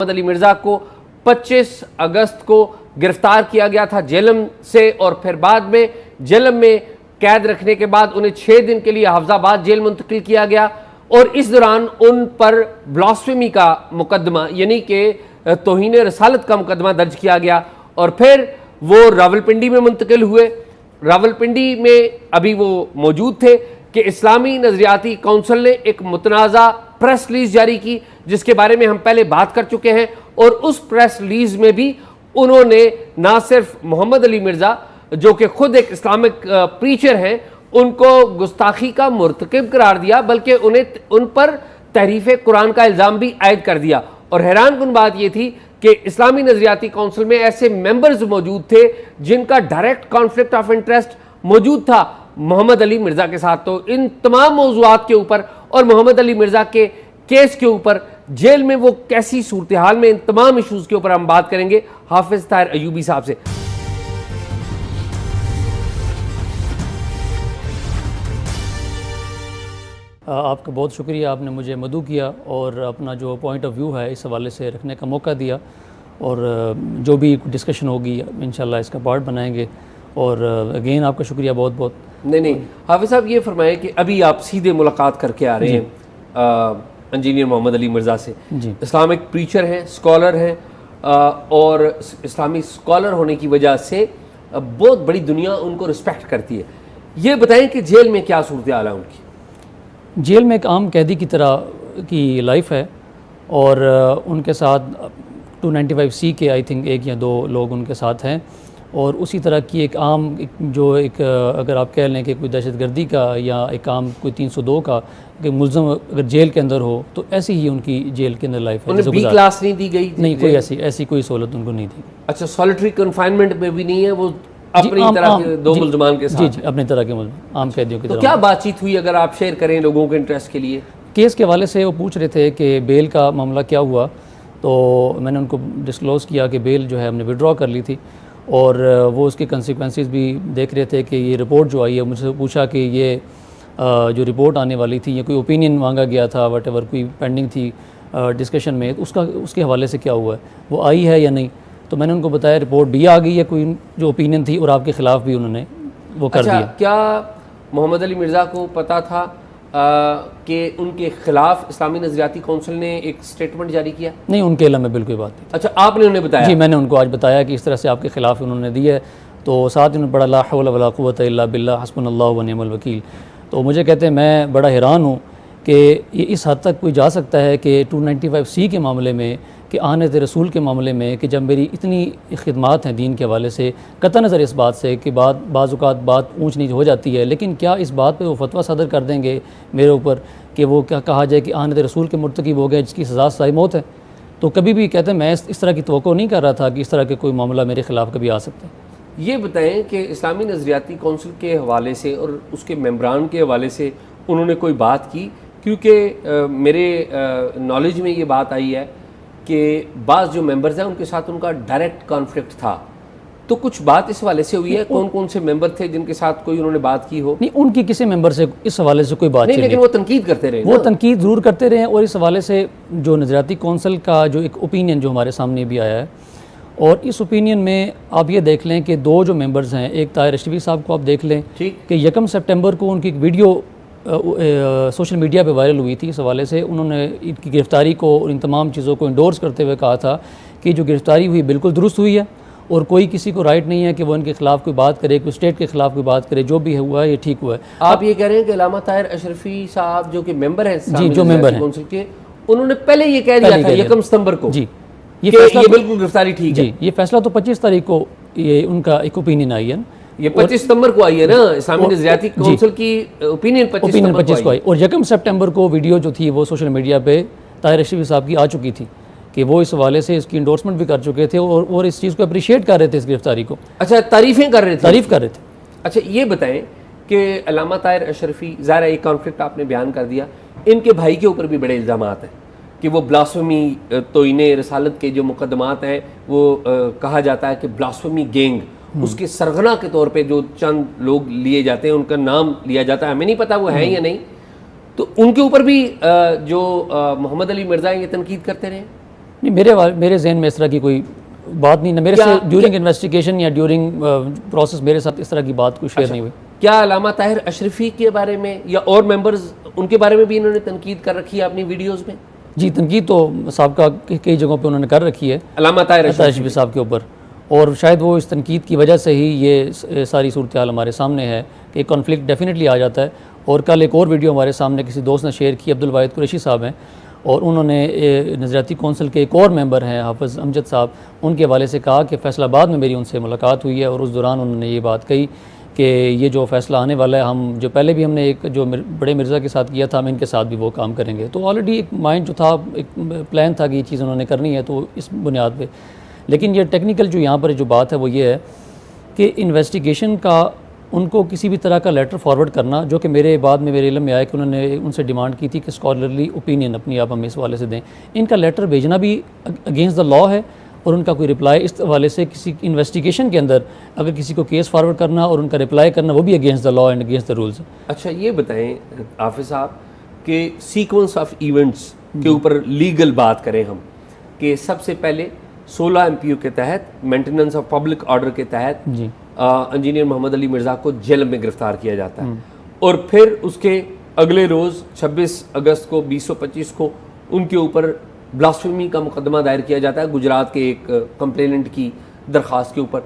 मोहम्मद अली मिर्ज़ा को 25 अगस्त को गिरफ्तार किया गया था जेलम से, और फिर बाद में जेलम में कैद रखने के बाद उन्हें 6 दिन के लिए हफ्जाबाद जेल मुंतकिल किया गया, और इस दौरान उन पर ब्लास्फेमी का मुकदमा यानी कि तौहीन रसालत का मुकदमा दर्ज किया गया, और फिर वो रावलपिंडी में मुंतकिल हुए। रावलपिंडी में अभी वो मौजूद थे कि इस्लामी नज़रियाती काउंसिल ने एक मुतनाज़ा प्रेस रिलीज जारी की, जिसके बारे में हम पहले बात कर चुके हैं, और उस प्रेस रिलीज में भी उन्होंने ना सिर्फ मोहम्मद अली मिर्ज़ा जो कि खुद एक इस्लामिक प्रीचर हैं उनको गुस्ताखी का मुर्तकिब करार दिया, बल्कि उन पर तहरीफ कुरान का इल्ज़ाम भी आयद कर दिया। और हैरानकुन बात यह थी कि इस्लामी नज़रियाती काउंसिल में ऐसे मेंबर्स मौजूद थे जिनका डायरेक्ट कॉन्फ्लिक्ट ऑफ इंटरेस्ट मौजूद था मोहम्मद अली मिर्ज़ा के साथ। तो इन तमाम मौज़ूआत के ऊपर और मोहम्मद अली मिर्ज़ा के केस के ऊपर जेल में वो कैसी सूरत हाल में, इन तमाम इशूज़ के ऊपर हम बात करेंगे हाफिज़ ताहिर अयूबी साहब से। आपका बहुत शुक्रिया, आपने मुझे मदऊ किया और अपना जो पॉइंट ऑफ व्यू है इस हवाले से रखने का मौका दिया, और जो भी डिस्कशन होगी इंशाल्लाह इसका पार्ट बनाएंगे। और अगेन आपका शुक्रिया बहुत बहुत। नहीं हाफिज़ साहब, ये फरमाएं कि अभी आप सीधे मुलाकात करके आ रहे हैं इंजीनियर मोहम्मद अली मिर्ज़ा से। इस्लामिक प्रीचर हैं, स्कॉलर हैं, और इस्लामी स्कॉलर होने की वजह से बहुत बड़ी दुनिया उनको रिस्पेक्ट करती है। ये बताएं कि जेल में क्या सूरत हाल है उनकी? जेल में एक आम कैदी की तरह की लाइफ है, और उनके साथ 295C के आई थिंक 1 या 2 लोग उनके साथ हैं, और उसी तरह की एक आम अगर आप कह लें कि कोई दहशतगर्दी का या एक आम कोई 302 का कि मुल्ज़म अगर जेल के अंदर हो तो ऐसी ही उनकी जेल के अंदर लाइफ है। उन्हें बी क्लास नहीं दी गई? नहीं, कोई ऐसी कोई सहूलत उनको नहीं दी। अच्छा, सॉलिटरी कन्फाइनमेंट में भी नहीं है वो? अपनी तरह के 2 मुल्ज़मान के साथ? जी, अपनी तरह के आम कैदियों की तरह। तो क्या बातचीत हुई, अगर आप शेयर करें लोगों के इंटरेस्ट के लिए? केस के हवाले से वो पूछ रहे थे कि बेल का मामला क्या हुआ, तो मैंने उनको डिस्क्लोज़ किया कि बेल जो है हमने विड्रॉ कर ली थी, और वो उसके कंसिक्वेंसेस भी देख रहे थे कि ये रिपोर्ट जो आई है, मुझसे पूछा कि ये जो रिपोर्ट आने वाली थी, ये कोई ओपिनियन मांगा गया था, वटेवर कोई पेंडिंग थी डिस्कशन में, उसके हवाले से क्या हुआ है, वो आई है या नहीं। तो मैंने उनको बताया रिपोर्ट भी आ गई है, कोई जो ओपिनियन थी, और आपके ख़िलाफ़ भी उन्होंने वो कर दिया। क्या मोहम्मद अली मिर्ज़ा को पता था कि उनके ख़िलाफ़ इस्लामी नज़रियाती काउंसिल ने एक स्टेटमेंट जारी किया? नहीं, उनके इल्म में बिल्कुल बात नहीं। अच्छा, आपने उन्हें बताया? जी, मैंने उनको आज बताया कि इस तरह से आपके ख़िलाफ़ उन्होंने दी है, तो साथ ही उन्होंने पढ़ा ला हौला वला कुव्वता इल्ला बिल्लाह हस्बुनल्लाहु व निअमल वकील। तो मुझे कहते हैं मैं बड़ा हैरान हूँ कि ये इस हद तक कोई जा सकता है कि 295C के मामले में, कि आनत रसूल के मामले में, कि जब मेरी इतनी खिदमात हैं दीन के हवाले से, कतई नज़र इस बात से कि बाज़-औक़ात बात ऊँच नीच हो जाती है, लेकिन क्या इस बात पे वो फतवा सदर कर देंगे मेरे ऊपर कि वो क्या कहा जाए कि आनत रसूल के मुर्तकिब हो गए जिसकी सज़ा सज़ाए मौत है? तो कभी भी कहते हैं मैं इस तरह की तवक्को नहीं कर रहा था कि इस तरह के कोई मामला मेरे ख़िलाफ़ कभी आ सकता है। ये बताएं कि इस्लामी नज़रियाती काउंसिल के हवाले से और उसके मेंबरान के हवाले से उन्होंने कोई बात की? क्योंकि मेरे नॉलेज में ये बात आई है कि बाज़ जो मेंबर्स हैं उनके साथ उनका डायरेक्ट कॉन्फ्लिक्ट था, तो कुछ बात इस हवाले से हुई है? कौन कौन से मेंबर थे जिनके साथ कोई उन्होंने बात की हो? नहीं, उनकी किसी मेंबर से इस हवाले से कोई बात नहीं, लेकिन वो तनकीद करते रहे। वो तनकीद ज़रूर करते रहे, और इस हवाले से जो नज़रियाती काउंसिल का जो एक ओपिनियन जो हमारे सामने भी आया है, और इस ओपिनियन में आप ये देख लें कि 2 जो मेंबर्स हैं, एक ताहिर अशरफी साहब को आप देख लें कि 1 सितंबर को उनकी एक वीडियो सोशल मीडिया पे वायरल हुई थी। इस हवाले से उन्होंने इनकी गिरफ़्तारी को और इन तमाम चीज़ों को इंडोर्स करते हुए कहा था कि जो गिरफ़्तारी हुई बिल्कुल दुरुस्त हुई है, और कोई किसी को राइट नहीं है कि वो इनके ख़िलाफ़ कोई बात करे, कोई स्टेट के ख़िलाफ़ कोई बात करे, जो भी हुआ है ये ठीक हुआ है। आप ये कह रहे हैं कि अल्लामा ताहिर अशरफी साहब जो कि मेंबर हैं, जी, जो मेंबर हैं काउंसिल के, उन्होंने पहले ये कह दिया था 1 सितंबर को जी ये बिल्कुल गिरफ्तारी ठीक है। जी, ये फैसला तो 25 तारीख को ये उनका एक ओपिनियन आई है, ये 25 सितंबर को आई है ना, इस्लामी नज़रियाती काउंसिल की ओपिनियन 25 को आई, और 1 सितंबर को वीडियो जो थी वो सोशल मीडिया पे ताहिर अशरफी साहब की आ चुकी थी कि वो इस हवाले से इसकी इंडोर्समेंट भी कर चुके थे, और इस चीज़ को अप्रिशिएट कर रहे थे, इस गिरफ्तारी को। अच्छा, तारीफ़ कर रहे थे। अच्छा, ये बताएं कि अल्लामा ताहिर अशरफी, ज़ाहिर है एक कॉन्फ्लिक्ट आपने बयान कर दिया, इनके भाई के ऊपर भी बड़े इल्ज़ामात हैं कि वो ब्लास्फेमी, तौहीन रसालत के जो मुकदमात हैं वो कहा जाता है कि ब्लास्फेमी गैंग, उसके सरगना के तौर पे जो चंद लोग लिए जाते हैं उनका नाम लिया जाता है, हमें नहीं पता वो है या नहीं, तो उनके ऊपर भी जो मोहम्मद अली मिर्ज़ा ये तनकीद करते रहे? नहीं, मेरे जहन में इस तरह की कोई बात नहीं, ना मेरे से ड्यूरिंग इन्वेस्टिगेशन या ड्यूरिंग प्रोसेस मेरे साथ इस तरह की बात कोई शेयर नहीं हुई। क्या अल्लामा ताहिर अशरफी के बारे में या और मेंबर्स उनके बारे में भी इन्होंने तनकीद कर रखी है अपनी वीडियोस में? जी, तनकीद तो साहब का कई जगहों पे उन्होंने कर रखी है अल्लामा ताहिर अशरफी साहब के ऊपर, और शायद वो इस तनकीद की वजह से ही ये सारी सूरत हाल हमारे सामने है कि कॉन्फ्लिक्ट डेफिनेटली आ जाता है। और कल एक और वीडियो हमारे सामने किसी दोस्त ने शेयर की, अब्दुल वाहिद कुरैशी साहब हैं, और उन्होंने नज़रियाती कौंसिल के एक और मेंबर हैं हाफिज़ अमजद साहब, उनके हवाले से कहा कि फैसलाबाद में मेरी उनसे मुलाकात हुई है और उस दौरान उन्होंने ये बात कही कि ये जो फ़ैसला आने वाला है, हम जो पहले भी हमने एक जो बड़े मिर्ज़ा के साथ किया था, हम इनके साथ भी वो काम करेंगे। तो ऑलरेडी एक माइंड जो था, एक प्लान था कि ये चीज़ उन्होंने करनी है, तो इस बुनियाद पे। लेकिन ये टेक्निकल जो यहाँ पर जो बात है वो ये है कि इन्वेस्टिगेशन का उनको किसी भी तरह का लेटर फॉरवर्ड करना, जो कि मेरे बाद में मेरे इल्म में आया कि उन्होंने उनसे डिमांड की थी कि स्कॉलरली ओपिनियन अपनी आप हमें इस हवाले से दें, इनका लेटर भेजना भी अगेंस्ट द लॉ है, और उनका कोई रिप्लाई इस हवाले से किसी इन्वेस्टिगेशन के अंदर अगर किसी को केस फॉरवर्ड करना और उनका रिप्लाई करना, वो भी against the law and against the rules. अच्छा, ये बताएं हाफिज़ साहब कि सीक्वेंस ऑफ इवेंट्स के ऊपर लीगल बात करें हम, कि सबसे पहले 16 MPO के तहत मेंटेनेंस ऑफ पब्लिक ऑर्डर के तहत जी इंजीनियर मोहम्मद अली मिर्ज़ा को जेल में गिरफ्तार किया जाता है, और फिर उसके अगले रोज़ 26 अगस्त को 2025 को उनके ऊपर ब्लास्फेमी का मुकदमा दायर किया जाता है गुजरात के एक कंप्लेनेंट की दरख्वास्त के ऊपर।